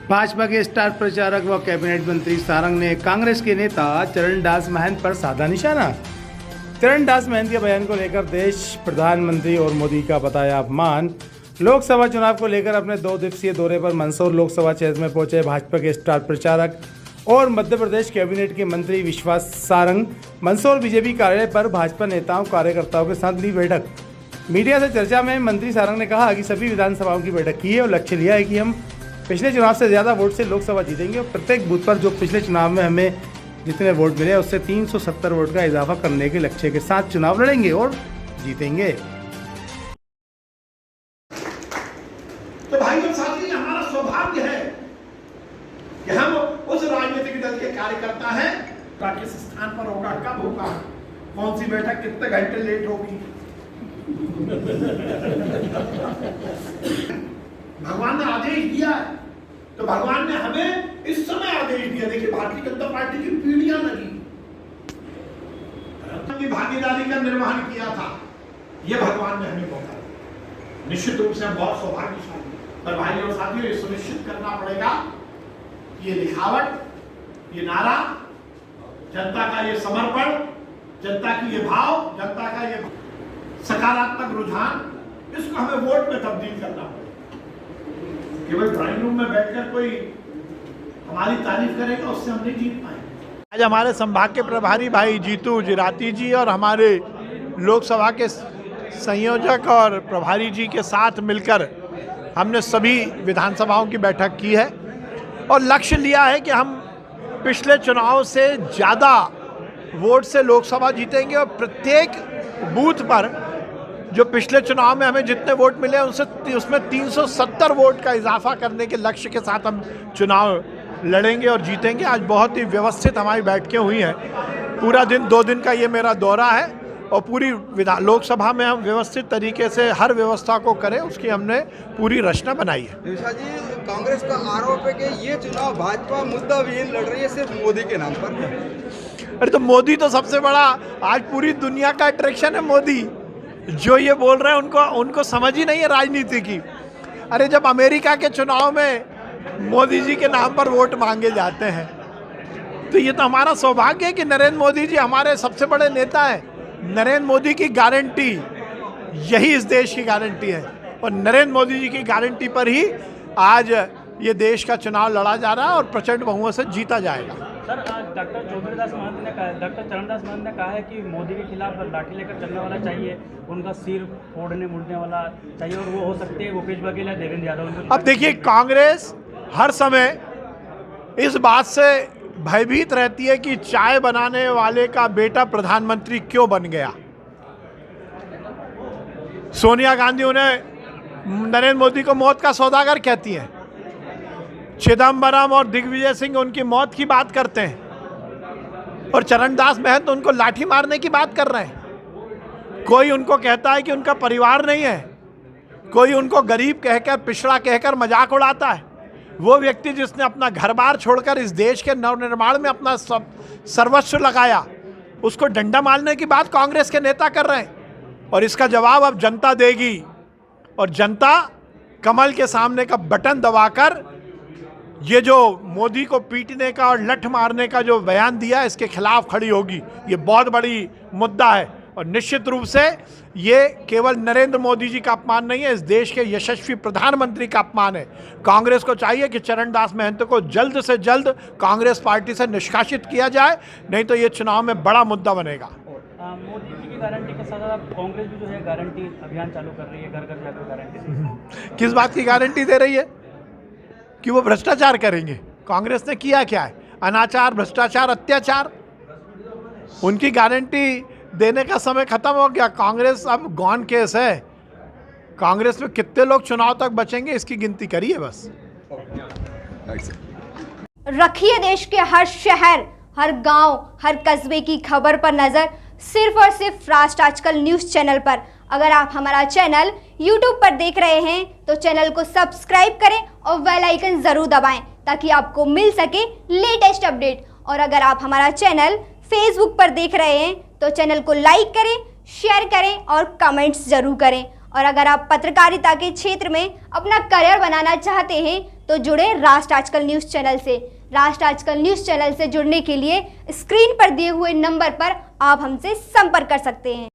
भाजपा के स्टार प्रचारक व कैबिनेट मंत्री सारंग ने कांग्रेस के नेता चरणदास महंत पर साधा निशाना। चरणदास महंत के बयान को लेकर देश प्रधानमंत्री और मोदी का बताया अपमान। लोकसभा चुनाव को लेकर अपने 2 दिवसीय दौरे पर मंदसौर लोकसभा क्षेत्र में पहुंचे भाजपा के स्टार प्रचारक और मध्य प्रदेश कैबिनेट के मंत्री विश्वास सारंग मंदसौर बीजेपी कार्यालय पर भाजपा नेताओं कार्यकर्ताओं के साथ ली बैठक। मीडिया से चर्चा में मंत्री सारंग ने कहा कि सभी विधानसभाओं की बैठक की है और लक्ष्य लिया है कि हम पिछले चुनाव से ज़्यादा वोट से लोकसभा जीतेंगे और प्रत्येक बूथ पर जो पिछले चुनाव में हमें जितने वोट मिले उससे 370 वोट का इजाफा करने के लक्ष्य के साथ चुनाव लड़ेंगे और जीतेंगे। तो भाइयों साथी, हमारा सौभाग्य है कि हम उस राजनीतिक दल के कार्यकर्ता हैं। किस स्थान पर होगा, कब होगा, कौन सी बैठक कितने घंटे लेट होगी, भगवान ने आदेश दिया है। तो भगवान ने हमें इस समय आदेश दिया। देखिए, भारतीय जनता पार्टी की पीढ़ियां लगी, की भागीदारी का निर्वहन किया था, यह भगवान ने हमें मौका दिया। निश्चित रूप से हम बहुत सौभाग्यशाली, पर भाइयों और साथियों, ये सुनिश्चित करना पड़ेगा कि ये लिखावट, ये नारा, जनता का ये समर्पण, जनता की ये भाव, जनता का ये सकारात्मक रुझान, इसको हमें वोट में तब्दील करना पड़ेगा। केवल ड्राइंग रूम में बैठकर कोई हमारी तारीफ करेगा, उससे हम नहीं जीत पाएंगे। आज हमारे संभाग के प्रभारी भाई जीतू जिराती जी और हमारे लोकसभा के संयोजक और प्रभारी जी के साथ मिलकर हमने सभी विधानसभाओं की बैठक की है और लक्ष्य लिया है कि हम पिछले चुनाव से ज़्यादा वोट से लोकसभा जीतेंगे और प्रत्येक बूथ पर जो पिछले चुनाव में हमें जितने वोट मिले उसमें 370 वोट का इजाफा करने के लक्ष्य के साथ हम चुनाव लड़ेंगे और जीतेंगे। आज बहुत ही व्यवस्थित हमारी बैठकें हुई हैं। पूरा दिन 2 दिन का ये मेरा दौरा है और पूरी लोकसभा में हम व्यवस्थित तरीके से हर व्यवस्था को करें, उसकी हमने पूरी रचना बनाई है। निशा जी, कांग्रेस का आरोप है कि ये चुनाव भाजपा मुद्दा विहीन लड़ रही है सिर्फ मोदी के नाम पर। अरे तो मोदी तो सबसे बड़ा, आज पूरी दुनिया का अट्रैक्शन है मोदी। जो ये बोल रहे हैं उनको समझ ही नहीं है राजनीति की। अरे जब अमेरिका के चुनाव में मोदी जी के नाम पर वोट मांगे जाते हैं तो ये तो हमारा सौभाग्य है कि नरेंद्र मोदी जी हमारे सबसे बड़े नेता हैं। नरेंद्र मोदी की गारंटी यही इस देश की गारंटी है और नरेंद्र मोदी जी की गारंटी पर ही आज ये देश का चुनाव लड़ा जा रहा है और प्रचंड बहुमत से जीता जाएगा। सर, डॉक्टर चरणदास महंत ने कहा है कि मोदी के खिलाफ लाठी लेकर चलने वाला चाहिए, उनका सिर फोड़ने मुड़ने वाला चाहिए और वो हो सकते हैं भूपेश बघेल या देवेंद्र यादव। अब देखिए, कांग्रेस हर समय इस बात से भयभीत रहती है कि चाय बनाने वाले का बेटा प्रधानमंत्री क्यों बन गया। सोनिया गांधी उन्हें नरेंद्र मोदी को मौत का सौदागर कहती हैं। चिदम्बरम और दिग्विजय सिंह उनकी मौत की बात करते हैं और चरणदास महंत उनको लाठी मारने की बात कर रहे हैं। कोई उनको कहता है कि उनका परिवार नहीं है, कोई उनको गरीब कहकर, पिछड़ा कहकर मजाक उड़ाता है। वो व्यक्ति जिसने अपना घर बार छोड़कर इस देश के नवनिर्माण में अपना सर्वस्व लगाया, उसको डंडा मारने की बात कांग्रेस के नेता कर रहे हैं और इसका जवाब अब जनता देगी और जनता कमल के सामने का बटन दबाकर ये जो मोदी को पीटने का और लठ मारने का जो बयान दिया है, इसके खिलाफ खड़ी होगी। ये बहुत बड़ी मुद्दा है और निश्चित रूप से ये केवल नरेंद्र मोदी जी का अपमान नहीं है, इस देश के यशस्वी प्रधानमंत्री का अपमान है। कांग्रेस को चाहिए कि चरणदास महंत को जल्द से जल्द कांग्रेस पार्टी से निष्कासित किया जाए, नहीं तो ये चुनाव में बड़ा मुद्दा बनेगा। मोदी जी की गारंटी के साथ साथ कांग्रेस भी जो है गारंटी अभियान चालू कर रही है, घर घर जाकर गारंटी। किस बात की गारंटी दे रही है? कि वो भ्रष्टाचार करेंगे। कांग्रेस ने किया क्या है? अनाचार, भ्रष्टाचार, अत्याचार। उनकी गारंटी देने का समय खत्म हो गया। कांग्रेस अब गॉन केस है। कांग्रेस में कितने लोग चुनाव तक बचेंगे इसकी गिनती करिए बस। रखिए देश के हर शहर, हर गांव, हर कस्बे की खबर पर नजर, सिर्फ और सिर्फ राष्ट्र आजकल न्यूज चैनल पर। अगर आप हमारा चैनल YouTube पर देख रहे हैं तो चैनल को सब्सक्राइब करें और बेल आइकन जरूर दबाएं ताकि आपको मिल सके लेटेस्ट अपडेट। और अगर आप हमारा चैनल Facebook पर देख रहे हैं तो चैनल को लाइक करें, शेयर करें और कमेंट्स जरूर करें। और अगर आप पत्रकारिता के क्षेत्र में अपना करियर बनाना चाहते हैं तो जुड़े राष्ट्र आजकल न्यूज़ चैनल से। राष्ट्र आजकल न्यूज़ चैनल से जुड़ने के लिए स्क्रीन पर दिए हुए नंबर पर आप हमसे संपर्क कर सकते हैं।